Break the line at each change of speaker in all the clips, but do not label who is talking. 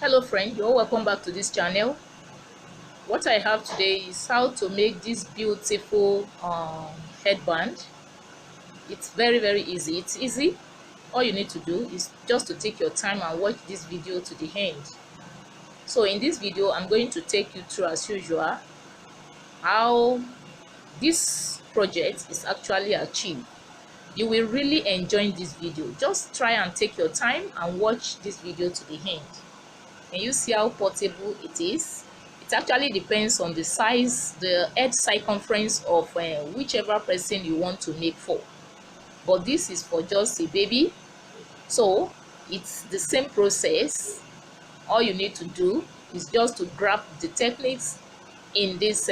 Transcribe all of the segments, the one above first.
Hello friend, you're welcome back to this channel. What I have today is how to make this beautiful headband. It's very easy. It's easy. All you need to do is just to take your time and watch this video to the end. So in this video I'm going to take you through, as usual, how this project is actually achieved. You will really enjoy this video. Just try and take your time and watch this video to the end. Can you see how portable it is? It actually depends on the size, the head circumference of whichever person you want to make for. But this is for just a baby, so it's the same process. All you need to do is just to grab the techniques in this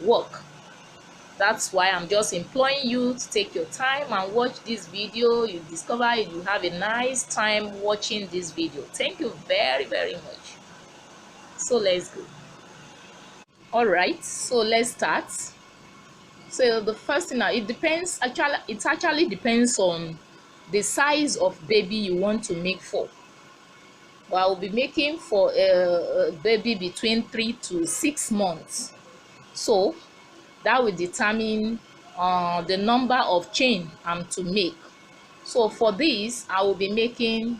work. That's why I'm just imploring you to take your time and watch this video. You discover you have a nice time watching this video. Thank you very much. So let's go. All right, so let's start. So the first thing, it actually depends on the size of baby you want to make for. Well, I'll be making for a baby between 3 to 6 months, so that will determine the number of chain I'm to make. So for this I will be making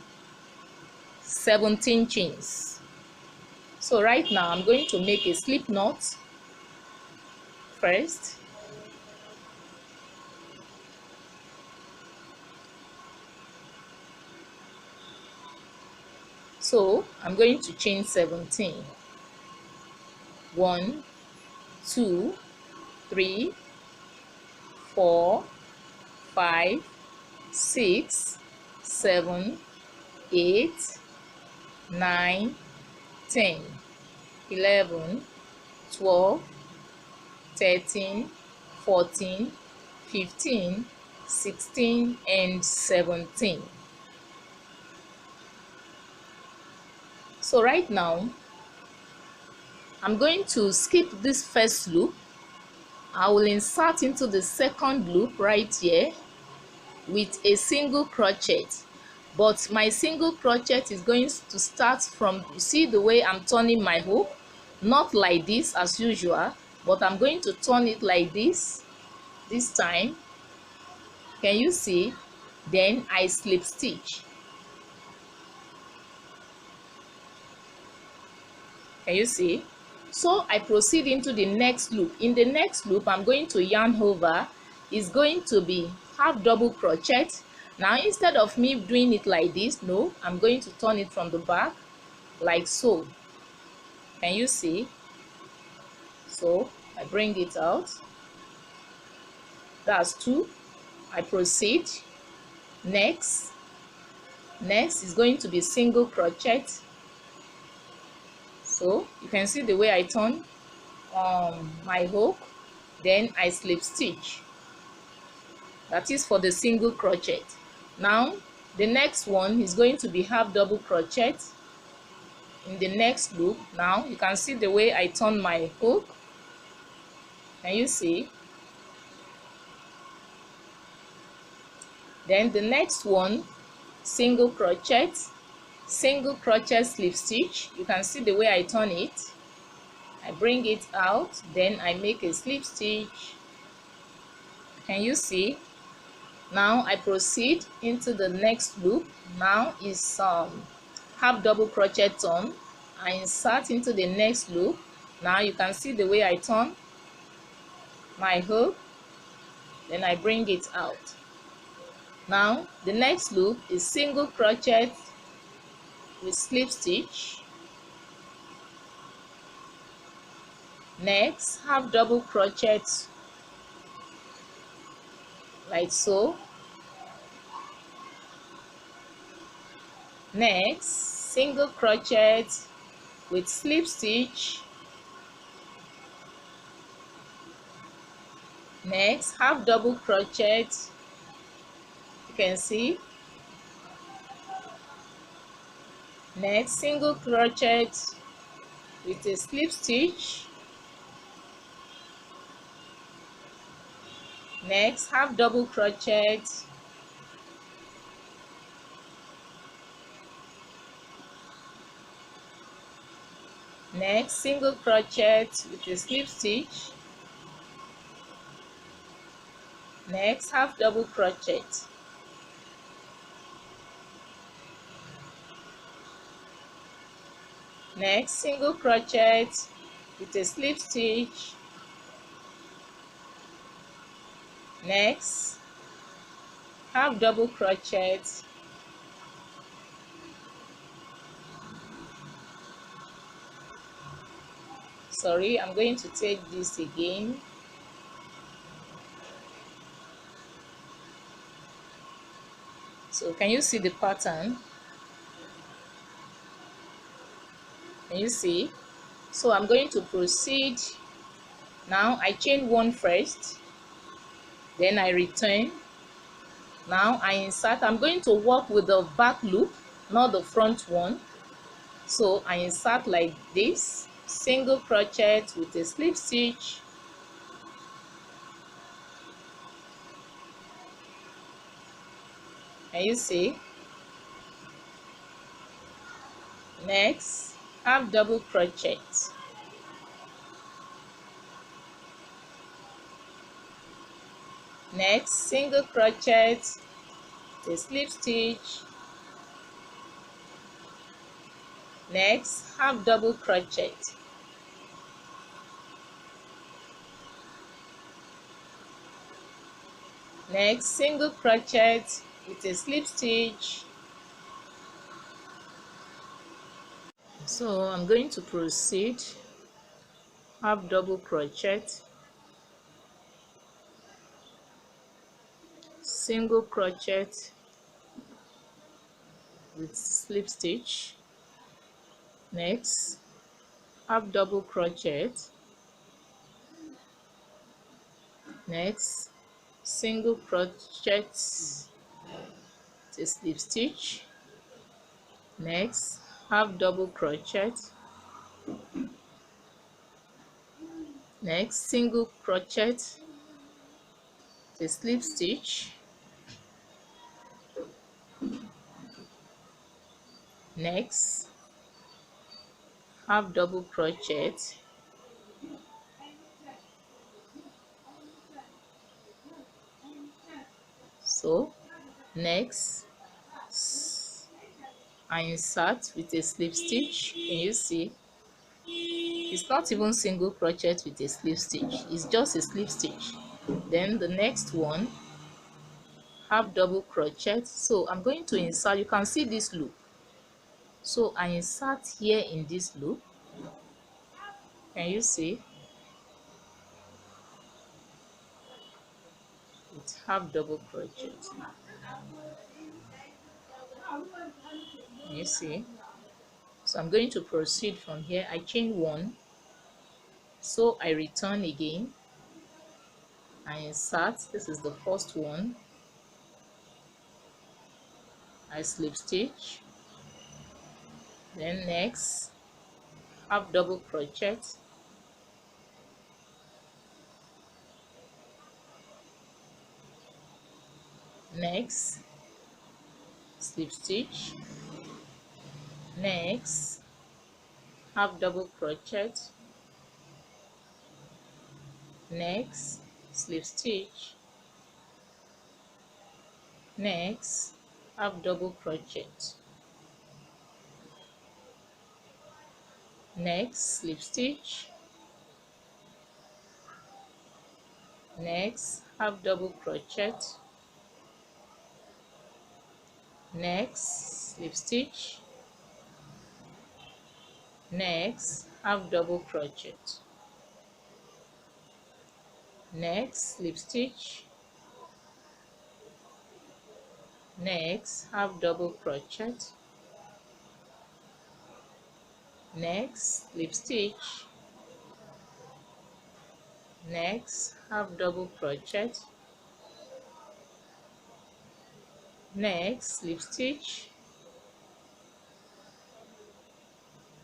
17 chains. So right now I'm going to make a slip knot first. So I'm going to chain 17. 1, 2, 3, 4, 5, 6, 7, 8, 9, 10, 11, 12, 13, 14, 15, 16, and 17. So right now I'm going to skip this first loop. I will insert into the second loop right here with a single crochet, but my single crochet is going to start from, you see the way I'm turning my hook, not like this as usual, but I'm going to turn it like this time. Can you see? Then I slip stitch. Can you see? So I proceed into the next loop. In the next loop I'm going to yarn over. Is going to be half double crochet. Now instead of me doing it like this, no, I'm going to turn it from the back like so. Can you see? So I bring it out. That's 2. I proceed. Next is going to be single crochet. So you can see the way I turn my hook, then I slip stitch. That is for the single crochet. Now the next one is going to be half double crochet in the next loop. Now you can see the way I turn my hook. Can you see? Then the next one, single crochet, slip stitch. You can see the way I turn it. I bring it out, then I make a slip stitch. Can you see? Now I proceed into the next loop. Now is half double crochet turn. I insert into the next loop. Now you can see the way I turn my hook, then I bring it out. Now the next loop is single crochet with slip stitch. Next, half double crochet like so. Next, single crochet with slip stitch. Next, half double crochet. You can see. Next, single crochet with a slip stitch. Next, half double crochet. Next, single crochet with a slip stitch. Next, half double crochet. Next, single crochet with a slip stitch. Next, half double crochet. Sorry, I'm going to take this again. So can you see the pattern? Can you see? So I'm going to proceed. Now I chain one first, then I return. Now I insert. I'm going to work with the back loop, not the front one. So I insert like this, single crochet with a slip stitch. Can you see? Next, half double crochet. Next, single crochet, a slip stitch. Next, half double crochet. Next, single crochet with a slip stitch. So I'm going to proceed, half double crochet, single crochet with slip stitch. Next, half double crochet. Next, single crochet, a slip stitch. Next, half double crochet. Next, single crochet, a slip stitch. Next, half double crochet. So next, I insert with a slip stitch. Can you see? It's not even single crochet with a slip stitch, it's just a slip stitch. Then the next one, half double crochet. So I'm going to insert. You can see this loop, so I insert here in this loop. Can you see? With half double crochet. Can you see? So I'm going to proceed from here. I chain one, so I return again. I insert. This is the first one. I slip stitch. Then next, half double crochet. Next, slip stitch. Next, half double crochet. Next, slip stitch. Next, half double crochet. Next, slip stitch. Next, half double crochet. Next, slip stitch. Next, half double crochet. Next, slip stitch. Next, half double crochet. Next, slip stitch. Next, half double crochet. Next, slip stitch.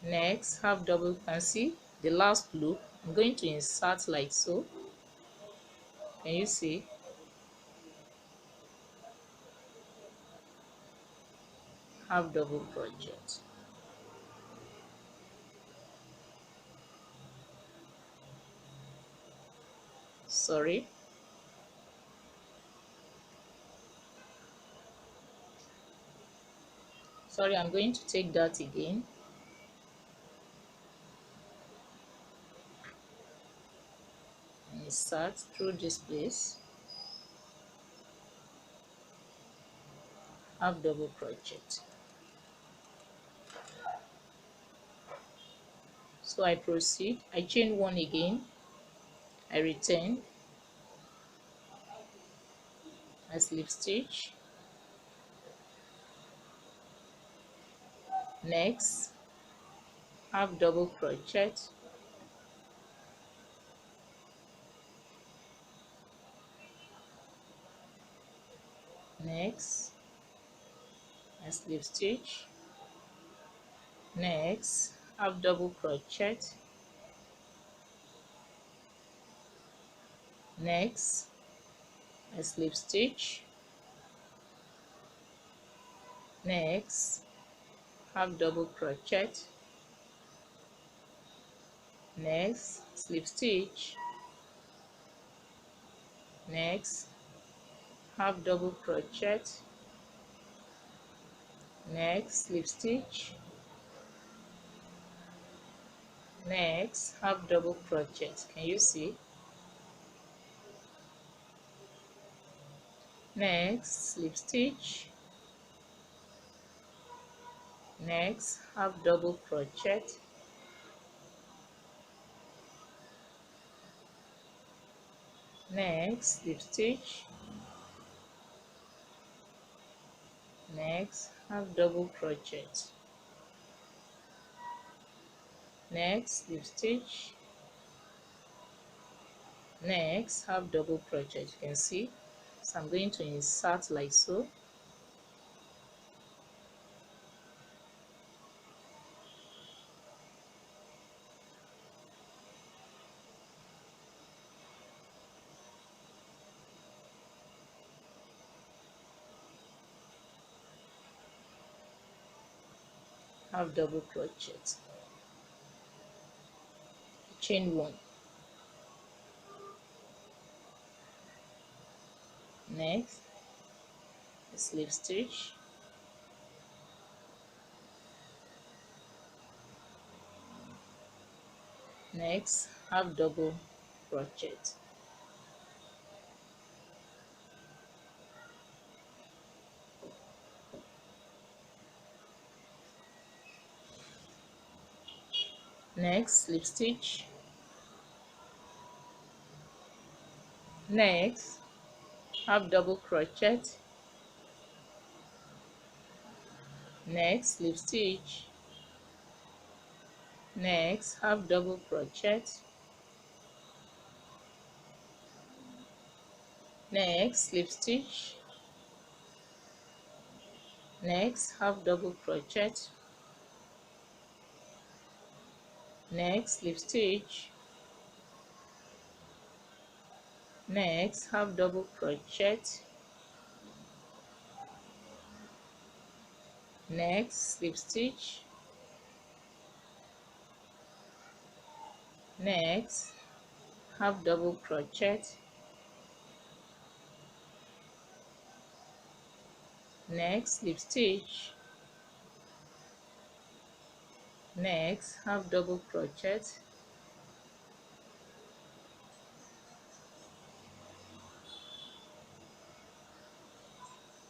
Next, half double. You can see the last loop. I'm going to insert like so. Can you see? Half double crochet. sorry. I'm going to take that again. And insert through this place. Have double crochet. So I proceed, I chain one again, I return, I slip stitch, next have double crochet, next I slip stitch, next have double crochet, next I slip stitch, next have double crochet, next slip stitch, next have double crochet, next slip stitch, next have double crochet. Can you see? Next slip stitch, next have double crochet, next slip stitch, next have double crochet, next slip stitch, next have double crochet. You can see, so I'm going to insert like so. Have double crochet, chain one, next slip stitch, next have double crochet, next slip stitch, next have double crochet, next slip stitch, next have double crochet, next slip stitch, next have double crochet, next slip stitch, next have double crochet, next slip stitch, next have double crochet, next slip stitch, next have double crochet,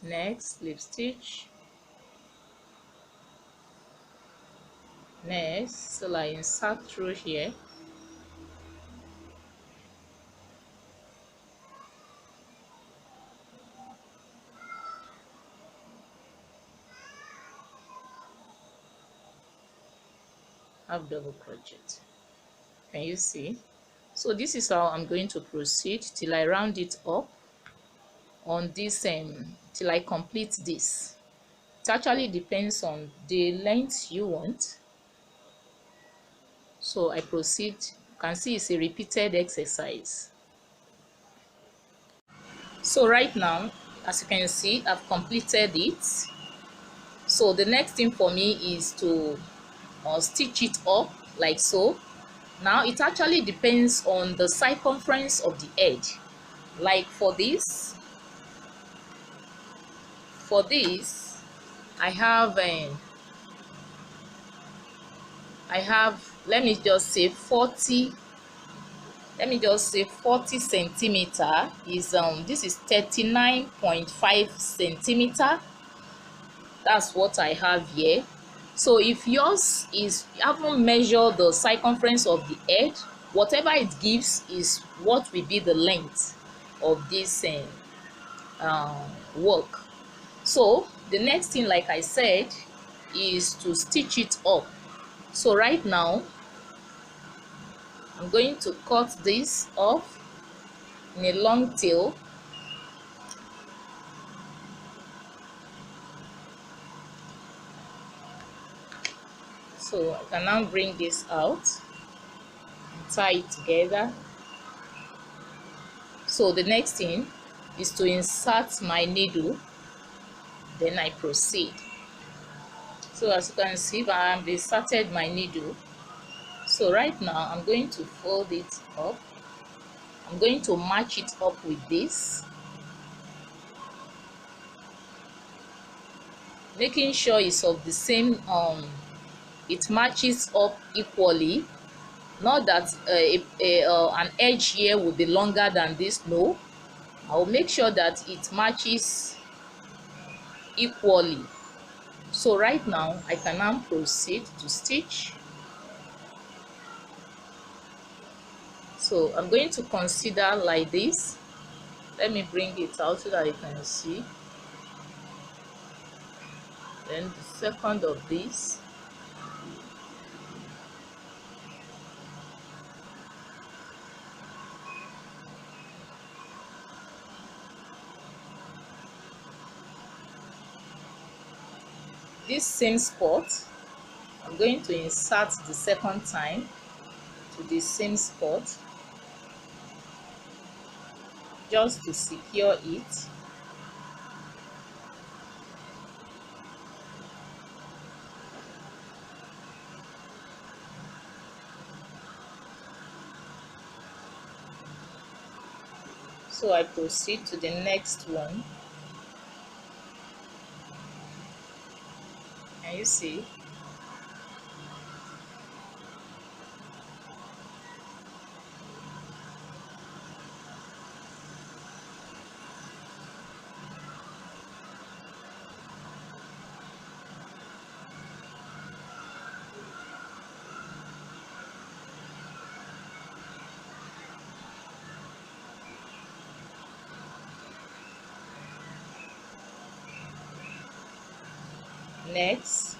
next slip stitch, next, so I insert through here, have double crochet. Can you see? So this is how I'm going to proceed till I round it up on this till I complete this. It actually depends on the length you want. So I proceed. You can see it's a repeated exercise. So right now, as you can see, I've completed it. So the next thing for me is to stitch it up like so. Now it actually depends on the circumference of the edge. Like for this I have let me just say 40 centimeter is this is 39.5 centimeter. That's what I have here. So if yours is, you haven't measured the circumference of the edge, whatever it gives is what will be the length of this work. So the next thing, like I said, is to stitch it up. So right now I'm going to cut this off in a long tail. So I can now bring this out and tie it together. So the next thing is to insert my needle, then I proceed. So as you can see, I have inserted my needle. So right now I'm going to fold it up. I'm going to match it up with this, making sure it's of the same it matches up equally. Not that an edge here will be longer than this. No, I will make sure that it matches equally. So right now I can now proceed to stitch. So I'm going to consider like this. Let me bring it out so that you can see. Then the second of this. This same spot, I'm going to insert the second time to the same spot just to secure it. So I proceed to the next one. Can you see? Next,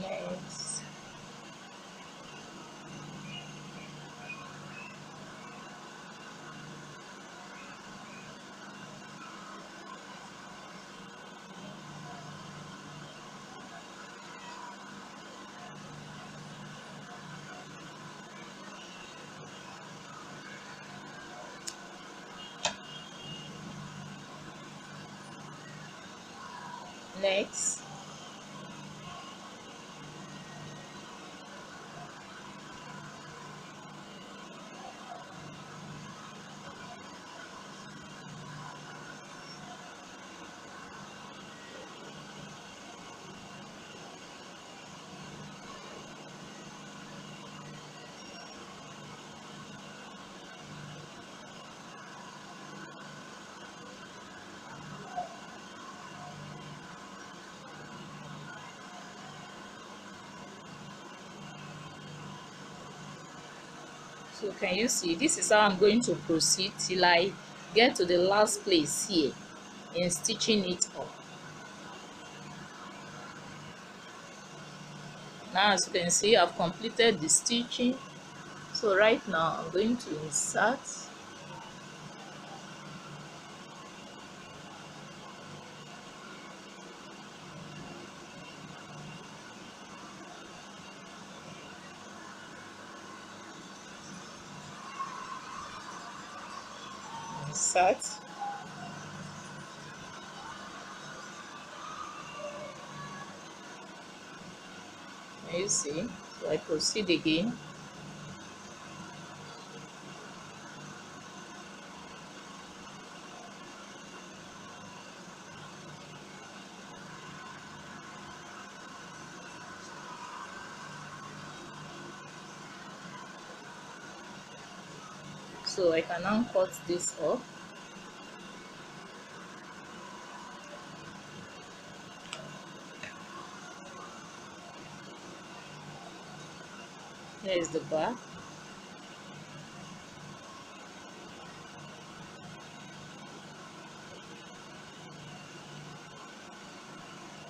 next. Next. So can you see, this is how I'm going to proceed till I get to the last place here in stitching it up. Now as you can see, I've completed the stitching. So right now I'm going to insert. And you see, so I proceed again. So I can now cut this off. Here is the back.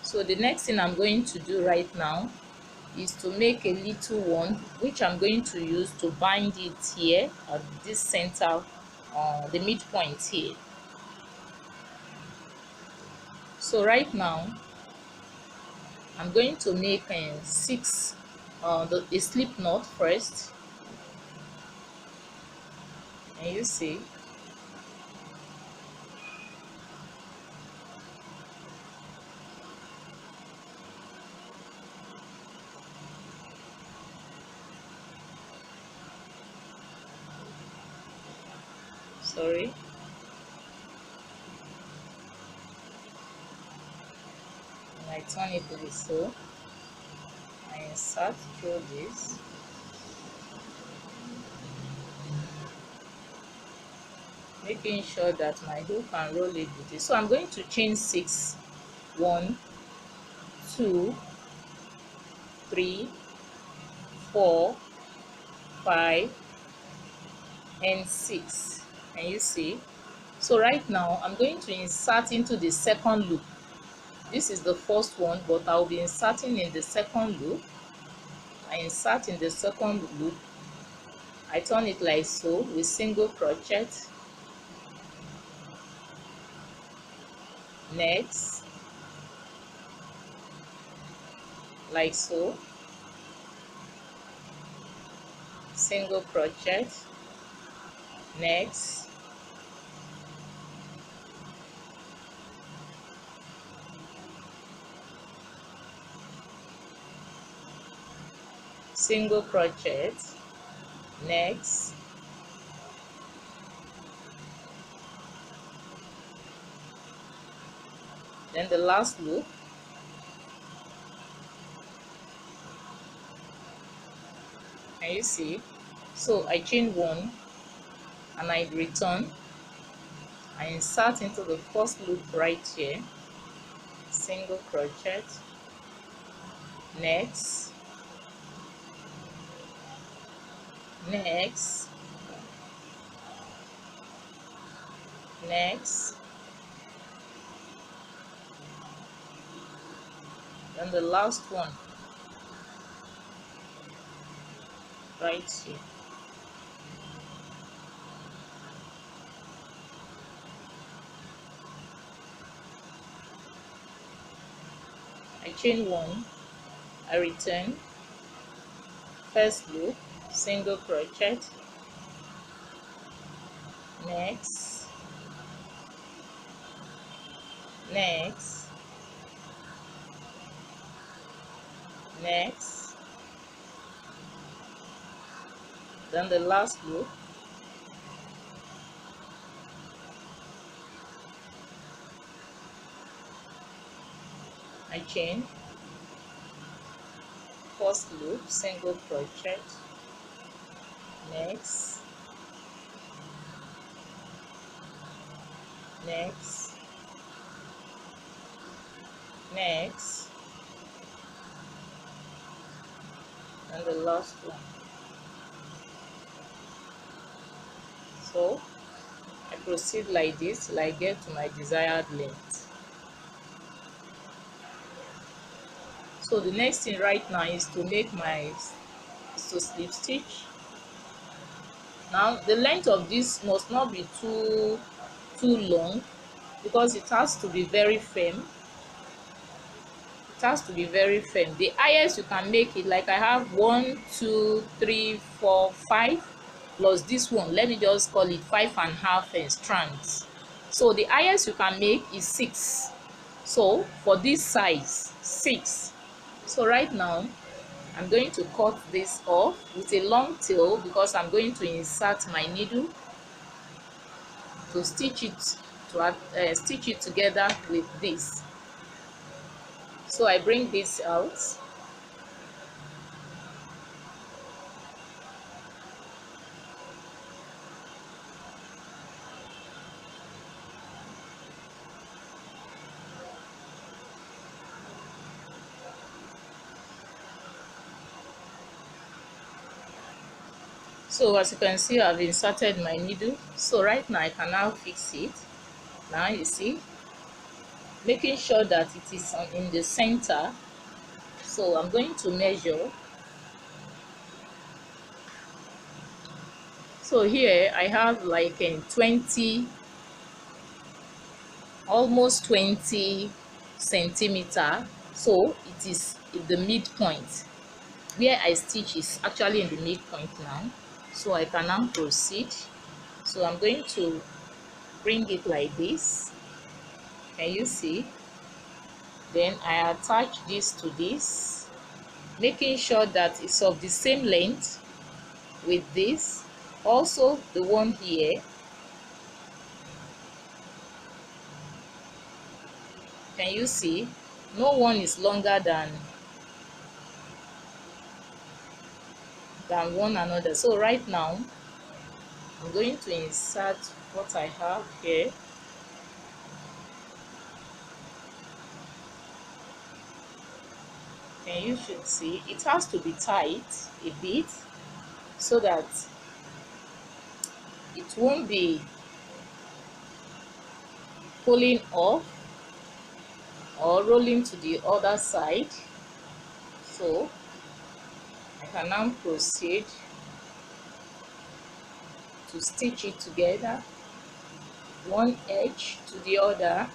So the next thing I'm going to do right now is to make a little one, which I'm going to use to bind it here at this center, the midpoint here. So right now I'm going to make a slip knot first, and you see, sorry, and I turn it like so. I insert through this, making sure that my hook can roll it with this. So I'm going to chain 6. 1, 2, 3, 4, 5, and 6. And you see, so right now I'm going to insert into the second loop. This is the first one, but I'll be inserting in the second loop. I insert in the second loop, I turn it like so with single crochet. Next, like so, single crochet. Next, single crochet. Next, then the last loop, and you see, so I chain 1 and I return. I insert into the first loop right here, single crochet. Next, next, next, then the last one right here. I chain 1, I return, first loop, single crochet. Next, next, next, then the last loop, I chain, first loop, single crochet. Next, next, next, and the last one. So I proceed like this till I get to my desired length. So the next thing right now is to make my slip stitch. Now the length of this must not be too long, because it has to be very firm. It has to be very firm. The highest you can make it, like I have 1 2 3 4 5 plus this one, let me just call it 5.5 strands. So the highest you can make is 6. So for this size, 6. So right now I'm going to cut this off with a long tail, because I'm going to insert my needle to stitch it together with this. So I bring this out. So as you can see, I've inserted my needle. So right now I can now fix it. Now you see, making sure that it is in the center. So I'm going to measure. So here I have like 20, almost 20 centimeter. So it is in the midpoint. Where I stitch is actually in the midpoint now. So I can now proceed. So I'm going to bring it like this. Can you see? Then I attach this to this, making sure that it's of the same length with this. Also the one here, can you see? No one is longer than one another. So right now I'm going to insert what I have here. And you should see it has to be tight a bit, so that it won't be pulling off or rolling to the other side. So I can now proceed to stitch it together, one edge to the other.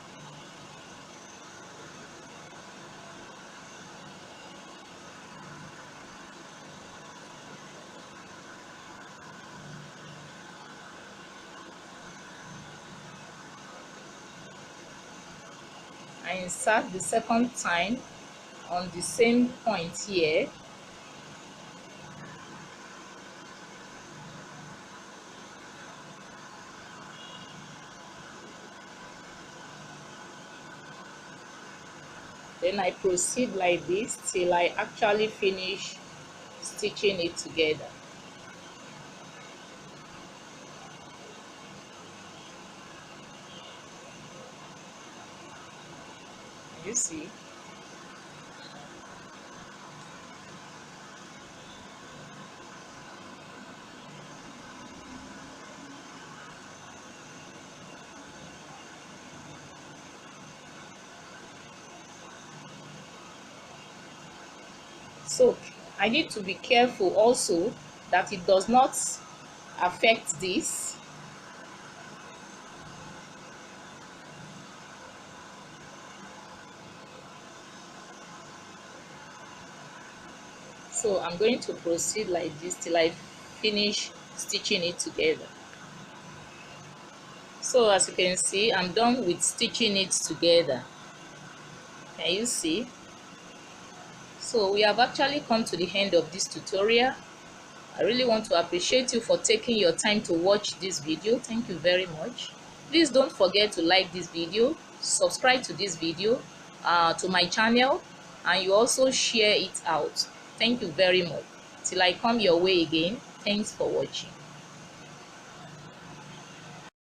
I insert the second time on the same point here. Then I proceed like this till I actually finish stitching it together. You see? So I need to be careful also that it does not affect this. So I'm going to proceed like this till I finish stitching it together. So as you can see, I'm done with stitching it together. Can you see? So we have actually come to the end of this tutorial. I really want to appreciate you for taking your time to watch this video. Thank you very much. Please don't forget to like this video, subscribe to this video, to my channel, and you also share it out. Thank you very much. Till I come your way again, thanks for watching.